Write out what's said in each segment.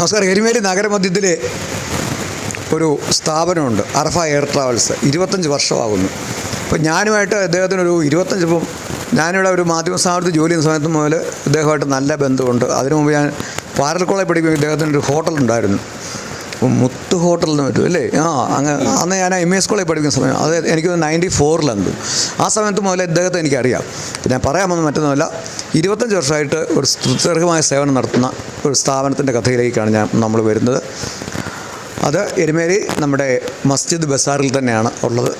നമസ്കാരം. എരുമേലി നഗരമധ്യത്തിൽ ഒരു സ്ഥാപനമുണ്ട്, Arfa air travels. 25 വർഷമാകുന്നു. അപ്പോൾ ഞാനുമായിട്ട് അദ്ദേഹത്തിനൊരു 25 ഇപ്പം ഞാനിവിടെ ഒരു മാധ്യമ സ്ഥാപനത്തിൽ ജോലി ചെയ്യുന്ന സമയത്ത് മുതൽ ഇദ്ദേഹമായിട്ട് നല്ല ബന്ധമുണ്ട്. അതിനു മുമ്പ് ഞാൻ പാരൽ കോളേജ് പഠിക്കുമ്പോൾ ഇദ്ദേഹത്തിൻ്റെ ഒരു ഹോട്ടലുണ്ടായിരുന്നു, മുത്ത് ഹോട്ടൽ എന്ന് പറ്റും അല്ലേ? അന്ന് ഞാൻ MES കോളേജ് പഠിക്കുന്ന സമയം, അത് എനിക്ക് 94 ആ സമയത്ത് മുതൽ ഇദ്ദേഹത്തെ എനിക്കറിയാം. ഞാൻ പറയാമെന്ന് മറ്റൊന്നുമല്ല, 25 വർഷമായിട്ട് ഒരു സുദീർഘമായ സേവനം നടത്തുന്ന ഒരു സ്ഥാപനത്തിൻ്റെ കഥയിലേക്കാണ് നമ്മൾ വരുന്നത്. അത് എരുമേലി നമ്മുടെ മസ്ജിദ് ബസാറിൽ തന്നെയാണ് ഉള്ളത്.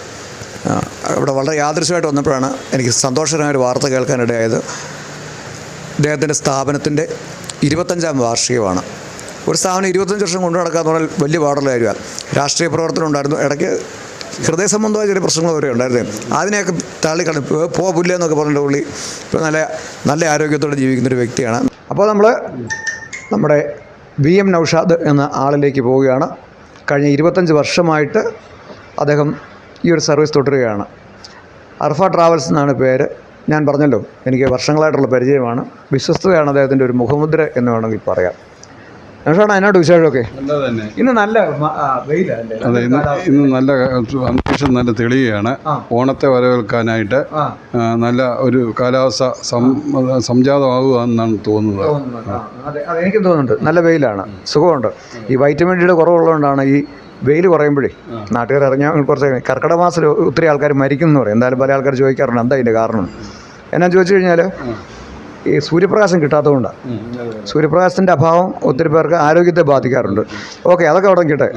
ഇവിടെ വളരെ യാദൃശ്യമായിട്ട് വന്നപ്പോഴാണ് എനിക്ക് സന്തോഷകരമായ ഒരു വാർത്ത കേൾക്കാനിടയായത്. ഇദ്ദേഹത്തിൻ്റെ സ്ഥാപനത്തിൻ്റെ 25ാം വാർഷികമാണ്. ഒരു സ്ഥാപനം 25 വർഷം കൊണ്ടു നടക്കാമെന്ന് പറഞ്ഞാൽ വലിയ പാടുള്ള കാര്യമാണ്. രാഷ്ട്രീയ പ്രവർത്തനം ഉണ്ടായിരുന്നു, ഇടയ്ക്ക് ഹൃദയ സംബന്ധമായ ചില പ്രശ്നങ്ങൾ വരെ ഉണ്ടായിരുന്നു. അതിനെയൊക്കെ തള്ളിക്കളഞ്ഞു പുല്ല എന്നൊക്കെ പറഞ്ഞിട്ട് പുള്ളി ഇപ്പോൾ നല്ല ആരോഗ്യത്തോടെ ജീവിക്കുന്നൊരു വ്യക്തിയാണ്. അപ്പോൾ നമ്മൾ നമ്മുടെ VM നൗഷാദ് എന്ന ആളിലേക്ക് പോവുകയാണ്. കഴിഞ്ഞ 25 വർഷമായിട്ട് അദ്ദേഹം ഈ ഒരു സർവീസ് തുടരുകയാണ്. അർഫ ട്രാവൽസ് എന്നാണ് പേര്. ഞാൻ പറഞ്ഞല്ലോ, എനിക്ക് വർഷങ്ങളായിട്ടുള്ള പരിചയമാണ്. വിശ്വസ്തതയാണ് അദ്ദേഹത്തിൻ്റെ ഒരു മുഖമുദ്ര എന്ന് വേണമെങ്കിൽ പറയാം. നൗഷാദ്, അതിനോട് വിശേഷമൊക്കെ? ഇന്ന് നല്ല വെയിലല്ലേ? അതെ, ഇന്ന് നല്ല അന്തരീക്ഷം നല്ല തെളിയുകയാണ്. ഓണത്തെ വരവേൽക്കാനായിട്ട് നല്ല ഒരു കാലാവസ്ഥ സംജാതമാകുക എന്നാണ് തോന്നുന്നത്. അതെ, എനിക്കും തോന്നുന്നുണ്ട്. നല്ല വെയിലാണ്, സുഖമുണ്ട്. ഈ വൈറ്റമിൻ ഡിയുടെ കുറവുള്ളതുകൊണ്ടാണ് ഈ വെയിൽ കുറയുമ്പോഴേ നാട്ടുകാർ ഇറങ്ങിയാൽ കുറച്ച് കർക്കിടക മാസത്തിൽ ഒത്തിരി ആൾക്കാർ മരിക്കുന്നു പറയും. എന്തായാലും പല ആൾക്കാർ ചോദിക്കാറുണ്ട് എന്താ ഇതിൻ്റെ കാരണം. എന്നാന്ന് ചോദിച്ചു കഴിഞ്ഞാൽ ഈ സൂര്യപ്രകാശം കിട്ടാത്തതുകൊണ്ടാണ്. സൂര്യപ്രകാശത്തിൻ്റെ അഭാവം ഒത്തിരി പേർക്ക് ആരോഗ്യത്തെ ബാധിക്കാറുണ്ട്. ഓക്കെ, അതൊക്കെ അവിടെ കിട്ടെ.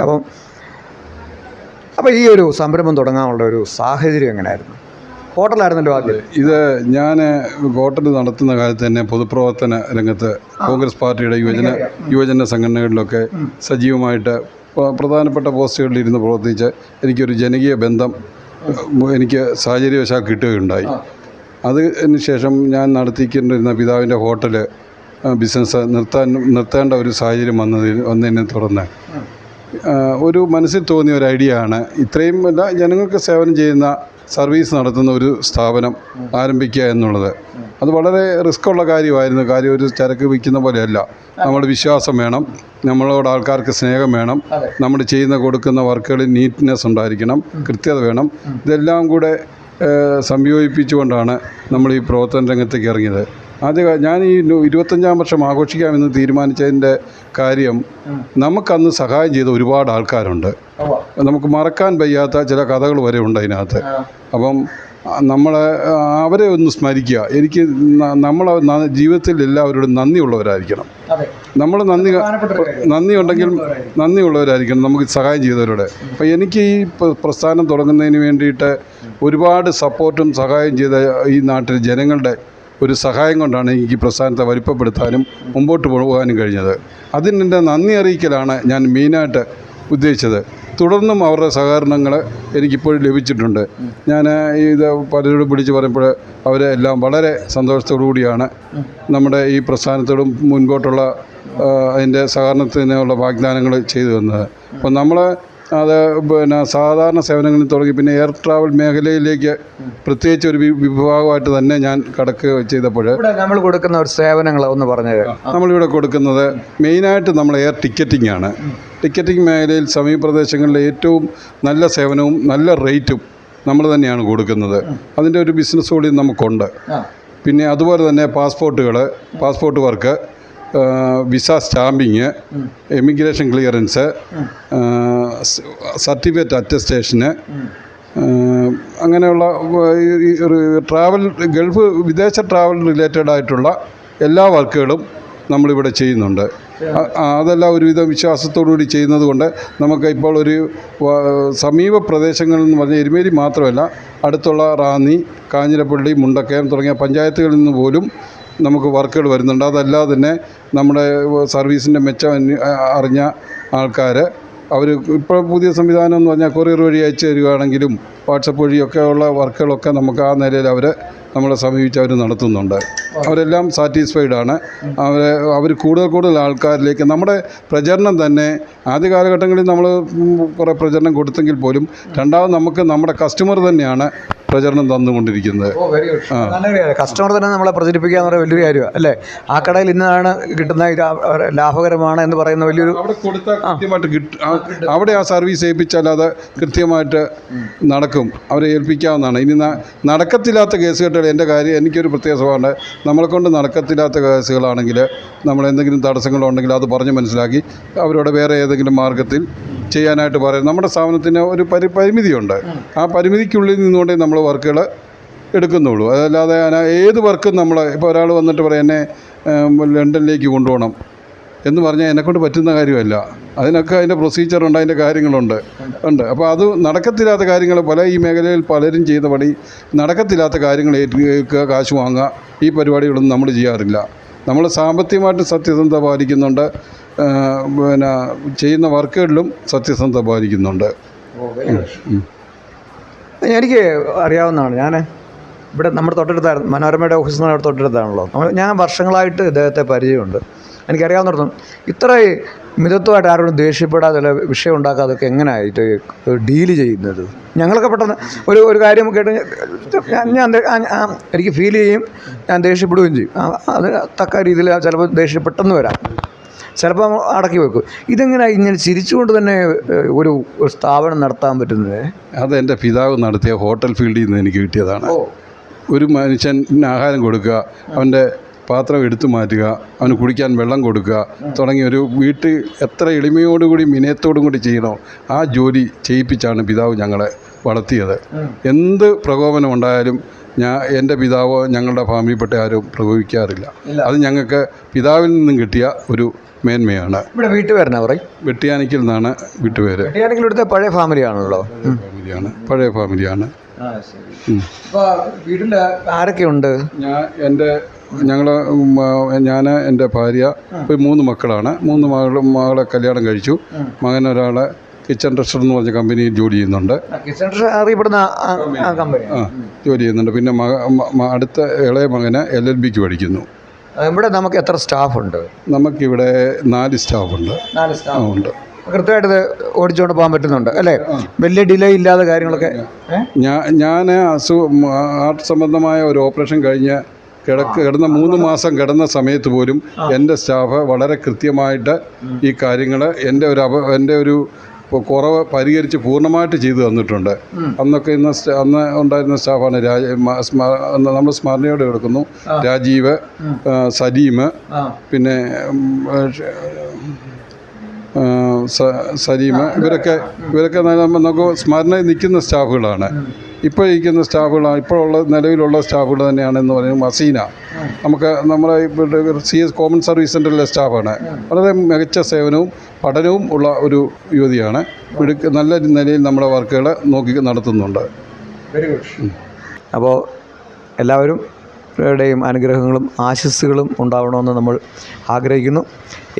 അപ്പോൾ ഈ ഒരു സംരംഭം തുടങ്ങാനുള്ള ഒരു സാഹചര്യം എങ്ങനെയായിരുന്നു? ഹോട്ടലായിരുന്നല്ലോ ആദ്യം. ഇത് ഞാൻ ഹോട്ടൽ നടത്തുന്ന കാലത്ത് തന്നെ പൊതുപ്രവർത്തന രംഗത്ത് കോൺഗ്രസ് പാർട്ടിയുടെ യുവജന സംഘടനകളിലൊക്കെ സജീവമായിട്ട് പ്രധാനപ്പെട്ട പോസ്റ്റുകളിൽ ഇരുന്ന് പ്രവർത്തിച്ച് എനിക്കൊരു ജനകീയ ബന്ധം എനിക്ക് സാഹചര്യവശാൽ കിട്ടുകയുണ്ടായി. അതിന് ശേഷം ഞാൻ നടത്തിക്കൊണ്ടിരുന്ന പിതാവിൻ്റെ ഹോട്ടൽ ബിസിനസ് നിർത്തേണ്ട ഒരു സാഹചര്യം വന്നതിനെ തുടർന്ന് ഒരു മനസ്സിൽ തോന്നിയ ഒരു ഐഡിയ ആണ്, ഇത്രയും അല്ല ജനങ്ങൾക്ക് സേവനം ചെയ്യുന്ന സർവീസ് നടത്തുന്ന ഒരു സ്ഥാപനം ആരംഭിക്കുക എന്നുള്ളത്. അത് വളരെ റിസ്ക്കുള്ള കാര്യമായിരുന്നു. കാര്യം ഒരു ചരക്ക് വിൽക്കുന്ന പോലെയല്ല. നമ്മുടെ വിശ്വാസം വേണം, നമ്മളോട് ആൾക്കാർക്ക് സ്നേഹം വേണം, നമ്മൾ കൊടുക്കുന്ന വർക്കുകളിൽ നീറ്റ്നെസ് ഉണ്ടായിരിക്കണം, കൃത്യത വേണം. ഇതെല്ലാം കൂടെ സംയോജിപ്പിച്ചുകൊണ്ടാണ് നമ്മൾ ഈ പ്രവർത്തന രംഗത്തേക്ക് ഇറങ്ങിയത്. ഞാൻ ഈ 25ാം വർഷം ആഘോഷിക്കാമെന്ന് തീരുമാനിച്ചതിൻ്റെ കാര്യം, നമുക്കന്ന് സഹായം ചെയ്ത ഒരുപാട് ആൾക്കാരുണ്ട്. നമുക്ക് മറക്കാൻ വയ്യാത്ത ചില കഥകൾ വരെ ഉണ്ട് അതിനകത്ത്. അപ്പം അവരെ ഒന്ന് സ്മരിക്കുക. എനിക്ക് നമ്മളെ ജീവിതത്തിൽ എല്ലാവരോടും നന്ദിയുള്ളവരായിരിക്കണം. നമ്മൾ നന്ദിയുള്ളവരായിരിക്കണം നമുക്ക് സഹായം ചെയ്തവരോട്. അപ്പോൾ എനിക്ക് ഈ പ്രസ്ഥാനം തുടങ്ങുന്നതിന് വേണ്ടിയിട്ട് ഒരുപാട് സപ്പോർട്ടും സഹായം ചെയ്ത ഈ നാട്ടിലെ ജനങ്ങളുടെ ഒരു സഹായം കൊണ്ടാണ് എനിക്ക് ഈ പ്രസ്ഥാനത്തെ വലിപ്പപ്പെടുത്താനും മുമ്പോട്ട് പോകാനും കഴിഞ്ഞത്. അതിനെൻ്റെ നന്ദി അറിയിക്കലാണ് ഞാൻ മെയിനായിട്ട് ഉദ്ദേശിച്ചത്. തുടർന്നും അവരുടെ സഹകരണങ്ങൾ എനിക്കിപ്പോഴും ലഭിച്ചിട്ടുണ്ട്. ഞാൻ ഇത് പലരോടും വിളിച്ച് പറയുമ്പോൾ അവരെല്ലാം വളരെ സന്തോഷത്തോടു കൂടിയാണ് നമ്മുടെ ഈ പ്രസ്ഥാനത്തോടും മുൻപോട്ടുള്ള അതിൻ്റെ സഹകരണത്തിനുള്ള വാഗ്ദാനങ്ങൾ ചെയ്തു തന്നത്. അപ്പോൾ നമ്മൾ അത് സാധാരണ സേവനങ്ങളിൽ തുടങ്ങി പിന്നെ എയർ ട്രാവൽ മേഖലയിലേക്ക് പ്രത്യേകിച്ച് ഒരു വിഭാഗമായിട്ട് തന്നെ ഞാൻ ചെയ്തപ്പോൾ നമ്മൾ കൊടുക്കുന്ന ഒരു സേവനങ്ങൾ ഒന്ന് പറഞ്ഞത്. നമ്മളിവിടെ കൊടുക്കുന്നത് മെയിനായിട്ട് നമ്മൾ എയർ ടിക്കറ്റിംഗ് ആണ്. ടിക്കറ്റിംഗ് മേഖലയിൽ സമീപ പ്രദേശങ്ങളിലെ ഏറ്റവും നല്ല സേവനവും നല്ല റേറ്റും നമ്മൾ തന്നെയാണ് കൊടുക്കുന്നത്. അതിൻ്റെ ഒരു ബിസിനസ് കൂടി നമുക്കുണ്ട്. പിന്നെ അതുപോലെ തന്നെ passport work, visa stamping, emigration clearance, certificate അറ്റസ്റ്റേഷന്, അങ്ങനെയുള്ള ട്രാവൽ വിദേശ ട്രാവൽ റിലേറ്റഡ് ആയിട്ടുള്ള എല്ലാ വർക്കുകളും നമ്മളിവിടെ ചെയ്യുന്നുണ്ട്. അതെല്ലാം ഒരുവിധ വിശ്വാസത്തോടുകൂടി ചെയ്യുന്നത് കൊണ്ട് നമുക്ക് ഇപ്പോൾ ഒരു സമീപ പ്രദേശങ്ങളിൽ എന്ന് പറഞ്ഞാൽ എരുമേലി മാത്രമല്ല, അടുത്തുള്ള റാന്നി, കാഞ്ഞിരപ്പള്ളി, മുണ്ടക്കയം തുടങ്ങിയ പഞ്ചായത്തുകളിൽ നിന്ന് പോലും നമുക്ക് വർക്കുകൾ വരുന്നുണ്ട്. അതല്ലാതെ തന്നെ നമ്മുടെ സർവീസിൻ്റെ മെച്ചം അറിഞ്ഞ ആൾക്കാർ അവർ ഇപ്പോൾ പുതിയ സംവിധാനം എന്ന് പറഞ്ഞാൽ കൊറിയർ വഴി അയച്ചു തരികയാണെങ്കിലും വാട്സപ്പ് വഴിയൊക്കെ ഉള്ള വർക്കുകളൊക്കെ നമുക്ക് ആ നിലയിൽ നമ്മളെ സമീപിച്ച് അവർ നടത്തുന്നുണ്ട്. അവരെല്ലാം സാറ്റിസ്ഫൈഡാണ്. അവർ കൂടുതൽ ആൾക്കാരിലേക്ക് നമ്മുടെ പ്രചരണം തന്നെ ആദ്യ കാലഘട്ടങ്ങളിൽ നമ്മൾ കുറേ പ്രചരണം കൊടുത്തെങ്കിൽ പോലും രണ്ടാമത് നമുക്ക് നമ്മുടെ കസ്റ്റമർ തന്നെയാണ് പ്രചരണം തന്നുകൊണ്ടിരിക്കുന്നത്. കസ്റ്റമർ തന്നെ നമ്മളെ പ്രചരിപ്പിക്കുക എന്ന് പറയുന്നത് വലിയൊരു കാര്യമാണ് അല്ലേ? ആ കടയിൽ ഇന്നതാണ് കിട്ടുന്ന ലാഭകരമാണ് എന്ന് പറയുന്ന വലിയൊരു അവിടെ കൊടുത്താൽ കൃത്യമായിട്ട് കിട്ടും. അവിടെ ആ സർവീസ് ഏൽപ്പിച്ചാൽ അത് കൃത്യമായിട്ട് നടക്കും. അവരെ ഏൽപ്പിക്കാവുന്നതാണ്. ഇനി നടക്കത്തില്ലാത്ത കേസുകെട്ടുകൾ എൻ്റെ കാര്യം എനിക്കൊരു പ്രത്യേക സ്വഭാവമുണ്ട്. നമ്മളെ കൊണ്ട് നടക്കത്തില്ലാത്ത കേസുകളാണെങ്കിൽ നമ്മൾ എന്തെങ്കിലും തടസ്സങ്ങളുണ്ടെങ്കിൽ അത് പറഞ്ഞ് മനസ്സിലാക്കി അവരോട് വേറെ ഏതെങ്കിലും മാർഗത്തിൽ ചെയ്യാനായിട്ട് പറയും. നമ്മുടെ സ്ഥാപനത്തിന് ഒരു പരിമിതിയുണ്ട്. ആ പരിമിതിക്കുള്ളിൽ നിന്നുകൊണ്ടേ നമ്മൾ വർക്കുകൾ എടുക്കുന്നുള്ളൂ. അതല്ലാതെ ഏത് വർക്കും നമ്മൾ ഇപ്പോൾ ഒരാൾ വന്നിട്ട് പറയും എന്നെ ലണ്ടനിലേക്ക് കൊണ്ടുപോകണം എന്ന് പറഞ്ഞാൽ എന്നെക്കൊണ്ട് പറ്റുന്ന കാര്യമല്ല. അതിനൊക്കെ അതിൻ്റെ പ്രൊസീജിയറുണ്ട്, അതിൻ്റെ കാര്യങ്ങളുണ്ട്. അപ്പോൾ അത് നടക്കത്തില്ലാത്ത കാര്യങ്ങൾ ഈ മേഖലയിൽ പലരും ചെയ്ത പണി നടക്കത്തില്ലാത്ത കാര്യങ്ങൾ ഏൽക്കുക, കാശ് വാങ്ങുക, ഈ പരിപാടികളൊന്നും നമ്മൾ ചെയ്യാറില്ല. നമ്മൾ സാമ്പത്തികമായിട്ട് സത്യസന്ധത പാലിക്കുന്നുണ്ട്. പിന്നെ ചെയ്യുന്ന വർക്കുകളിലും സത്യസന്ധത പാലിക്കുന്നുണ്ട്. എനിക്ക് അറിയാവുന്നതാണ്. ഞാൻ ഇവിടെ നമ്മുടെ തൊട്ടടുത്തായിരുന്നു, മനോരമയുടെ ഓഫീസിൽ നിന്ന് തൊട്ടടുത്താണല്ലോ. ഞാൻ വർഷങ്ങളായിട്ട് ഇദ്ദേഹത്തെ പരിചയമുണ്ട്. എനിക്കറിയാവുന്നിടത്തോളം ഇത്ര മിതത്വമായിട്ട് ആരോടും ദേഷ്യപ്പെടാതെ വിഷയം ഉണ്ടാക്കാതൊക്കെ എങ്ങനെയായിട്ട് ഡീല് ചെയ്യുന്നത്? ഞങ്ങളൊക്കെ പെട്ടെന്ന് ഒരു കാര്യം കേട്ട് ഞാൻ എനിക്ക് ഫീൽ ചെയ്യും, ഞാൻ ദേഷ്യപ്പെടുകയും ചെയ്യും. അത് തക്ക രീതിയിൽ ചിലപ്പോൾ ദേഷ്യം പെട്ടെന്ന് വരാം, ചിലപ്പോൾ അടക്കി വെക്കും. ഇതെങ്ങനെ ഇങ്ങനെ ചിരിച്ചുകൊണ്ട് തന്നെ ഒരു സ്ഥാപനം നടത്താൻ പറ്റുന്നത്? അതെൻ്റെ പിതാവ് നടത്തിയ ഹോട്ടൽ ഫീൽഡിൽ നിന്ന് എനിക്ക് കിട്ടിയതാണ്. ഒരു മനുഷ്യന് ആഹാരം കൊടുക്കുക, അവൻ്റെ പാത്രം എടുത്തു മാറ്റുക, അവന് കുടിക്കാൻ വെള്ളം കൊടുക്കുക തുടങ്ങി ഒരു വീട്ടിൽ എത്ര എളിമയോടുകൂടി വിനയത്തോടും കൂടി ചെയ്യണോ ആ ജോലി ചെയ്യിപ്പിച്ചാണ് പിതാവ് ഞങ്ങളെ വളർത്തിയത്. എന്ത് പ്രകോപനം ഉണ്ടായാലും എൻ്റെ പിതാവോ ഞങ്ങളുടെ ഫാമിലിപ്പെട്ട ആരും പ്രകോപിക്കാറില്ല. അത് ഞങ്ങൾക്ക് പിതാവിൽ നിന്നും കിട്ടിയ ഒരു മേന്മയാണ്. ഇവിടെ വീട്ടുപേരനാ പറയും? വെട്ടിയാനിക്കൽ നിന്നാണ് വീട്ടുപേര്. വെട്ടിയാനിക്കൽ ഇവിടുത്തെ പഴയ ഫാമിലിയാണല്ലോ. പഴയ ഫാമിലിയാണ്. വീട്ടിൽ ആരൊക്കെയുണ്ട്? ഞാൻ എൻ്റെ ഭാര്യ, ഒരു 3 മക്കളാണ്. 3 മകളെ കല്യാണം കഴിച്ചു. മകൻ ഒരാൾ കിച്ചൺ ട്രഷർ എന്ന് പറഞ്ഞ കമ്പനിയിൽ ജോലി ചെയ്യുന്നുണ്ട്. ജോലി ചെയ്യുന്നുണ്ട്. പിന്നെ അടുത്ത ഇളയ മകന് LLBക്ക് പഠിക്കുന്നു. ഇവിടെ നമുക്ക് എത്ര സ്റ്റാഫുണ്ട്? നമുക്കിവിടെ 4 സ്റ്റാഫുണ്ട്. ഉണ്ട്. കൃത്യമായിട്ട് ഓടിച്ചുകൊണ്ട് പോകാൻ പറ്റുന്നുണ്ട് അല്ലേ? വലിയ ഡിലേ ഇല്ലാതെ കാര്യങ്ങളൊക്കെ. ഞാൻ ഹാർട്ട് സംബന്ധമായ ഒരു ഓപ്പറേഷൻ കഴിഞ്ഞ് കിടന്ന 3 മാസം കിടന്ന സമയത്ത് പോലും എൻ്റെ സ്റ്റാഫ് വളരെ കൃത്യമായിട്ട് ഈ കാര്യങ്ങൾ എൻ്റെ ഒരു കുറവ് പരിഹരിച്ച് പൂർണ്ണമായിട്ട് ചെയ്തു തന്നിട്ടുണ്ട്. അന്ന് ഉണ്ടായിരുന്ന സ്റ്റാഫാണ് നമ്മൾ സ്മരണയോടെ എടുക്കുന്നു. രാജീവ്, സലീം, പിന്നെ സലീം, ഇവരൊക്കെ നമുക്ക് സ്മരണയിൽ നിൽക്കുന്ന സ്റ്റാഫുകളാണ്. ഇപ്പോൾ ഇരിക്കുന്ന സ്റ്റാഫുകളാണ്, ഇപ്പോഴുള്ള നിലവിലുള്ള സ്റ്റാഫുകൾ തന്നെയാണെന്ന് പറയുന്നത്. മസീന നമ്മളെ CS കോമൺ സർവീസ് സെൻ്ററിലെ സ്റ്റാഫാണ്. വളരെ മികച്ച സേവനവും പഠനവും ഉള്ള ഒരു യുവതിയാണ്. നല്ല നിലയിൽ നമ്മുടെ വർക്കുകൾ നോക്കി നടത്തുന്നുണ്ട്. Very good. അപ്പോൾ എല്ലാവരും ടെയും അനുഗ്രഹങ്ങളും ആശസ്സുകളും ഉണ്ടാവണമെന്ന് നമ്മൾ ആഗ്രഹിക്കുന്നു.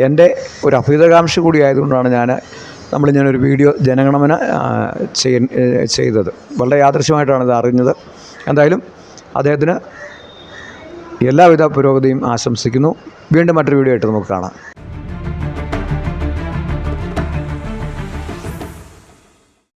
എൻ്റെ ഒരു അഭ്യുതകാംക്ഷ കൂടി ആയതുകൊണ്ടാണ് ഞാനൊരു വീഡിയോ ജനഗണമന ചെയ്തത്. വളരെ യാദൃശ്യമായിട്ടാണ് ഇത് അറിഞ്ഞത്. എന്തായാലും അദ്ദേഹത്തിന് എല്ലാവിധ പുരോഗതിയും ആശംസിക്കുന്നു. വീണ്ടും മറ്റൊരു വീഡിയോ ആയിട്ട് നമുക്ക് കാണാം.